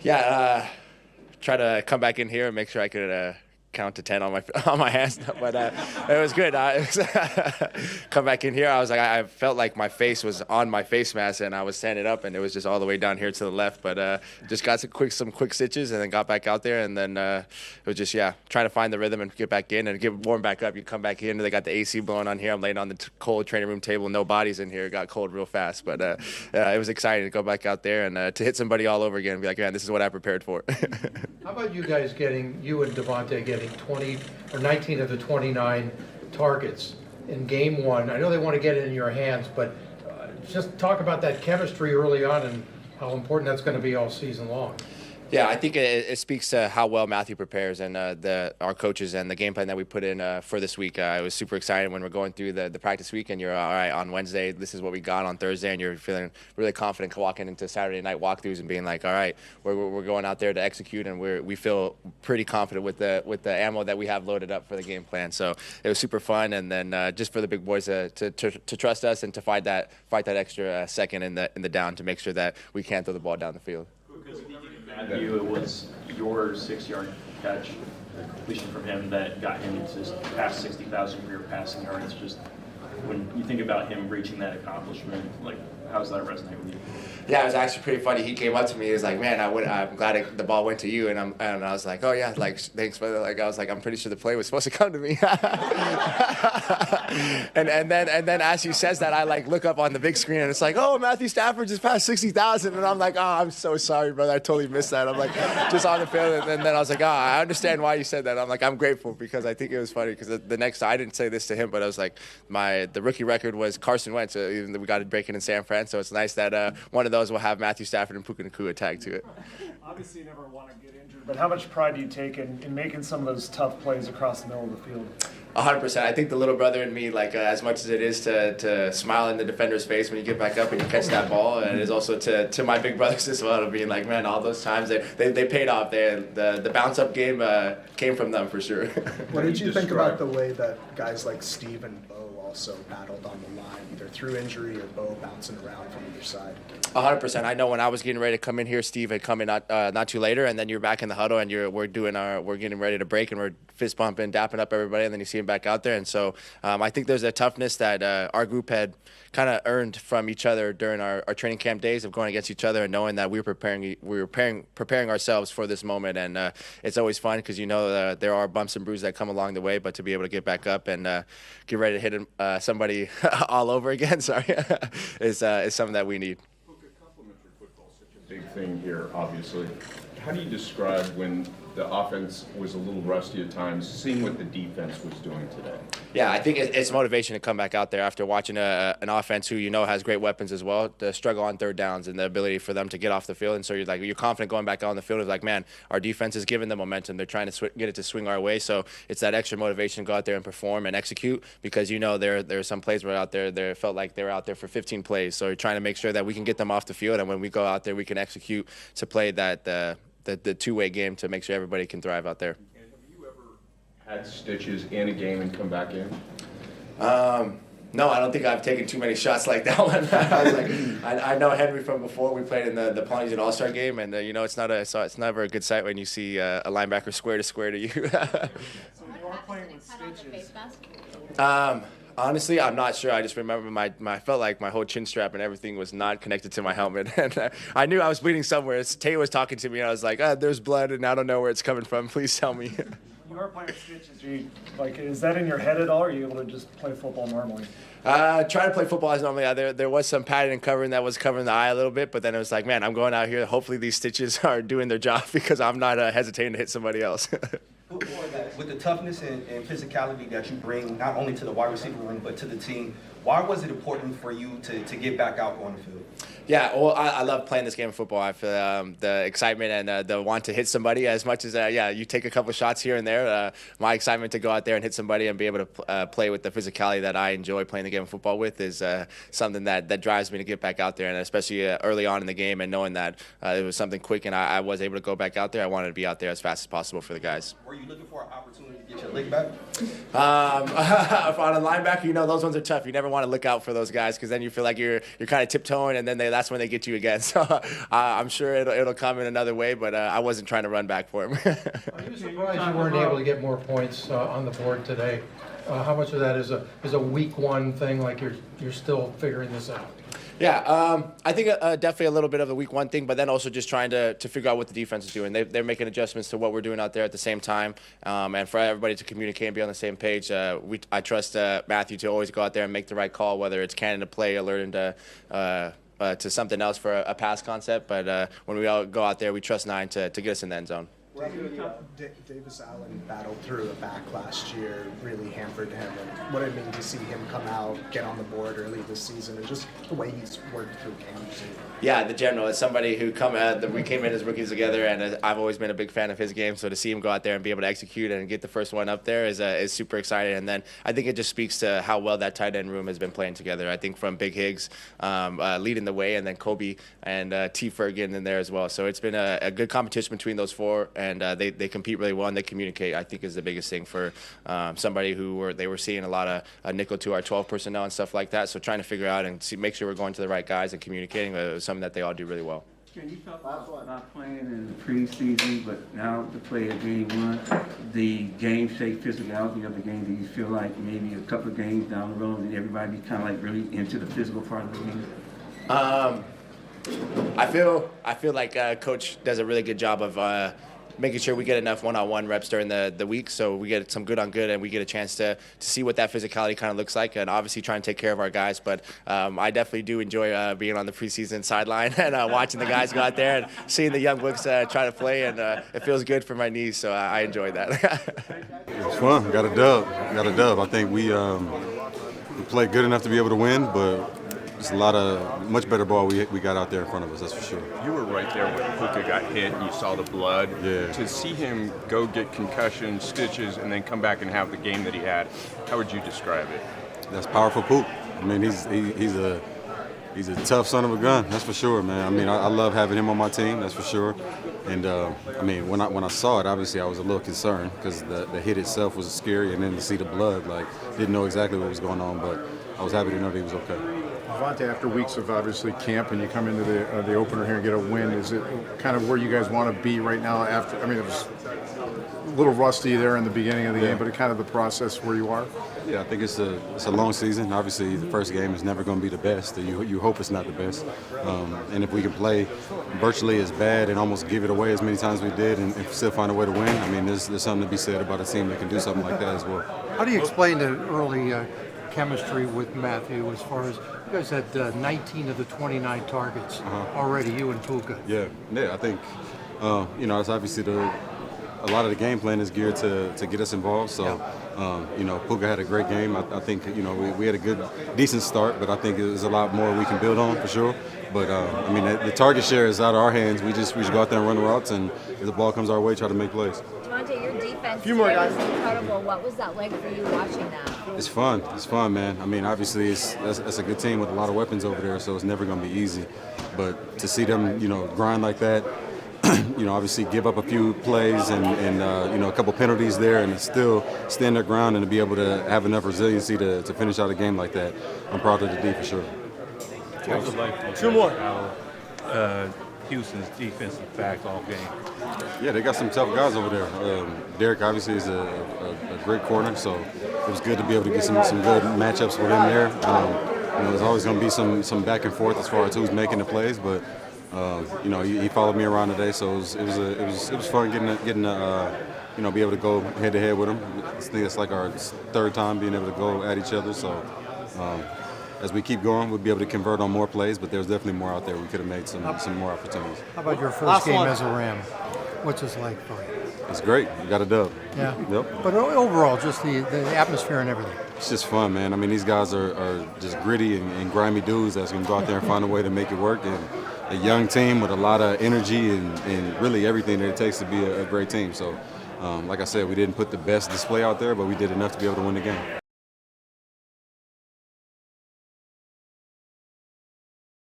Yeah, try to come back in here and make sure I could count to 10 on my hands, but it was good. Come back in here, I was like, I felt like my face was on my face mask, and I was standing up, and it was just all the way down here to the left. But just got some quick stitches, and then got back out there, and then it was just trying to find the rhythm and get back in and get warm back up. You come back in, they got the AC blowing on here. I'm laying on the cold training room table, no bodies in here. It got cold real fast, but it was exciting to go back out there and to hit somebody all over again and be like, man, this is what I prepared for. How about you guys you and Davante getting 20 or 19 of the 29 targets in game one? I know they want to get it in your hands, but just talk about that chemistry early on and how important that's going to be all season long. Yeah, I think it speaks to how well Matthew prepares and our coaches and the game plan that we put in for this week. I was super excited when we're going through the practice week and you're, all right, on Wednesday, this is what we got on Thursday, and you're feeling really confident walking into Saturday night walkthroughs and being like, all right, we're going out there to execute, and we feel pretty confident with the ammo that we have loaded up for the game plan. So it was super fun, and then just for the big boys to trust us and to fight that extra second in the down to make sure that we can't throw the ball down the field. Matthew, it was your 6-yard catch, the completion from him that got him to past 60,000 career passing yards. Just when you think about him reaching that accomplishment, like, how does that resonate with you? Yeah, it was actually pretty funny. He came up to me. He was like, "Man, I'm glad the ball went to you." And I was like, "Oh yeah, like thanks." But like I was like, "I'm pretty sure the play was supposed to come to me." and then as he says that, I like look up on the big screen and it's like, "Oh, Matthew Stafford just passed 60,000," and I'm like, "Oh, I'm so sorry, brother. I totally missed that." I'm like, just on the field, and then I was like, "Oh, I understand why you said that." I'm like, "I'm grateful," because I think it was funny because the next I didn't say this to him, but I was like, the rookie record was Carson Wentz. Even though we got it breaking in San Fran, so it's nice that one of those will have Matthew Stafford and Puka Nacua tagged to it. Obviously, you never want to get injured, but how much pride do you take in making some of those tough plays across the middle of the field? 100%. I think the little brother in me, like as much as it is to smile in the defender's face when you get back up and you catch that ball, and it is also to my big brothers as well, to being like, man, all those times they paid off. The bounce up game came from them for sure. What did you think about the way that guys like Steve and Bo also battled on the line, either through injury or Bo bouncing around from either side? 100%. I know when I was getting ready to come in here, Steve had come in not too later, and then you're back in the huddle and we're getting ready to break and we're fist bumping, dapping up everybody, and then you see him back out there. And so I think there's a toughness that our group had kind of earned from each other during our training camp days of going against each other and knowing that we were preparing ourselves for this moment. And it's always fun because there are bumps and bruises that come along the way, but to be able to get back up and get ready to hit somebody all over again, is something that we need. Complementary football is such a big thing here, obviously. How do you describe when the offense was a little rusty at times, seeing what the defense was doing today? Yeah, I think it's motivation to come back out there after watching an offense who has great weapons as well, to struggle on third downs and the ability for them to get off the field. And so you're confident going back out on the field. It's like, man, our defense is giving them momentum. They're trying to get it to swing our way. So it's that extra motivation to go out there and perform and execute, because there are some plays where out there they felt like they were out there for 15 plays. So you're trying to make sure that we can get them off the field, and when we go out there, we can execute to play that the two-way game to make sure everybody can thrive out there. And have you ever had stitches in a game and come back in? No, I don't think I've taken too many shots like that one. I was like, I know Henry from before. We played in the Polynesian All-Star game, and it's never a good sight when you see a linebacker square to you. So you are playing with stitches. Honestly, I'm not sure. I just remember I felt like my whole chin strap and everything was not connected to my helmet. And I knew I was bleeding somewhere. Tay was talking to me, and I was like, there's blood, and I don't know where it's coming from. Please tell me. You are playing with stitches. Is that in your head at all, or are you able to just play football normally? Trying to play football as normally. There was some padding and covering that was covering the eye a little bit, but then it was like, man, I'm going out here. Hopefully these stitches are doing their job, because I'm not hesitating to hit somebody else. With the toughness and physicality that you bring not only to the wide receiver room but to the team, why was it important for you to get back out on the field? Yeah, well, I love playing this game of football. I feel the excitement and the want to hit somebody as much as, you take a couple shots here and there. My excitement to go out there and hit somebody and be able to play with the physicality that I enjoy playing the game of football with is something that drives me to get back out there. And especially early on in the game and knowing that it was something quick and I was able to go back out there, I wanted to be out there as fast as possible for the guys. Were you looking for an opportunity to get your lick back? On a linebacker, those ones are tough. You never want to look out for those guys because then you feel like you're kind of tiptoeing, and then that's when they get you again. So I'm sure it'll come in another way, but I wasn't trying to run back for him. Are you surprised you weren't able to get more points on the board today? How much of that is a week one thing, like you're still figuring this out? Yeah, I think definitely a little bit of the week one thing, but then also just trying to figure out what the defense is doing. They're making adjustments to what we're doing out there at the same time, and for everybody to communicate and be on the same page. I trust Matthew to always go out there and make the right call, whether it's Canada play or learning to something else for a pass concept. But when we all go out there, we trust 9 to get us in the end zone. Davis Allen battled through a back last year, really hampered him. And what it means to see him come out, get on the board early this season, and just the way he's worked through camps. Yeah, the general is somebody who we came in as rookies together, and I've always been a big fan of his game. So to see him go out there and be able to execute and get the first one up there is super exciting. And then I think it just speaks to how well that tight end room has been playing together. I think from Big Higgs leading the way, and then Kobe and T. Ferguson in there as well. So it's been a good competition between those four, and they compete really well and they communicate. I think is the biggest thing for somebody they were seeing a lot of nickel to our 12 personnel and stuff like that. So trying to figure out and make sure we're going to the right guys and communicating was something that they all do really well. Can you talk about not playing in the preseason, but now to play a game one, the game shape, physicality of the game? Do you feel like maybe a couple of games down the road that everybody kind of like really into the physical part of the game? I feel like Coach does a really good job of making sure we get enough one-on-one reps during the week, so we get some good on good and we get a chance to see what that physicality kind of looks like, and obviously try and take care of our guys. But I definitely do enjoy being on the preseason sideline and watching the guys go out there and seeing the young books try to play, and it feels good for my knees, so I enjoy that. It was fun. Got a dub. I think we played good enough to be able to win, but it's a lot of much better ball we got out there in front of us, that's for sure. You were right there when Puka got hit and you saw the blood. Yeah. To see him go get concussion, stitches, and then come back and have the game that he had, how would you describe it? That's powerful Puka. I mean, he's a tough son of a gun, that's for sure, man. I mean, I love having him on my team, that's for sure. And I mean, when I saw it, obviously I was a little concerned because the hit itself was scary, and then to see the blood, like, didn't know exactly what was going on, but I was happy to know that he was okay. Davante, after weeks of obviously camp and you come into the opener here and get a win, is it kind of where you guys want to be right now? After, I mean, it was a little rusty there in the beginning of the game, but kind of the process where you are. Yeah, I think it's a long season. Obviously, the first game is never going to be the best. You hope it's not the best. And if we can play virtually as bad and almost give it away as many times as we did and still find a way to win, I mean, there's something to be said about a team that can do something like that as well. How do you explain the early chemistry with Matthew as far as you guys had 19 of the 29 targets already, you and Puka? Yeah, I think, it's obviously a lot of the game plan is geared to get us involved. So, Puka had a great game. I think, we had a decent start, but I think there's a lot more we can build on for sure. But, I mean, the target share is out of our hands. We just go out there and run the routes, and if the ball comes our way, try to make plays. Davante, your defense today was incredible. What was that like for you watching that? It's fun, man. I mean, obviously, that's a good team with a lot of weapons over there, so it's never going to be easy. But to see them, grind like that, obviously give up a few plays and a couple penalties there and still stand their ground and to be able to have enough resiliency to finish out a game like that, I'm proud of the D for sure. Two more. Houston's defensive back all game. Yeah, they got some tough guys over there. Derek obviously is a great corner, so it was good to be able to get some good matchups with him there. There's always going to be some back and forth as far as who's making the plays, but he followed me around today, so it was fun getting be able to go head to head with him. I think it's like our third time being able to go at each other, so. As we keep going, we'll be able to convert on more plays, but there's definitely more out there. We could have made some more opportunities. How about your first game as a Ram? What's this like for you? It's great. We got a dub. Yeah. Yep. But overall, just the atmosphere and everything. It's just fun, man. I mean, these guys are just gritty and grimy dudes that's going to go out there and find a way to make it work. And a young team with a lot of energy and really everything that it takes to be a great team. So, like I said, we didn't put the best display out there, but we did enough to be able to win the game.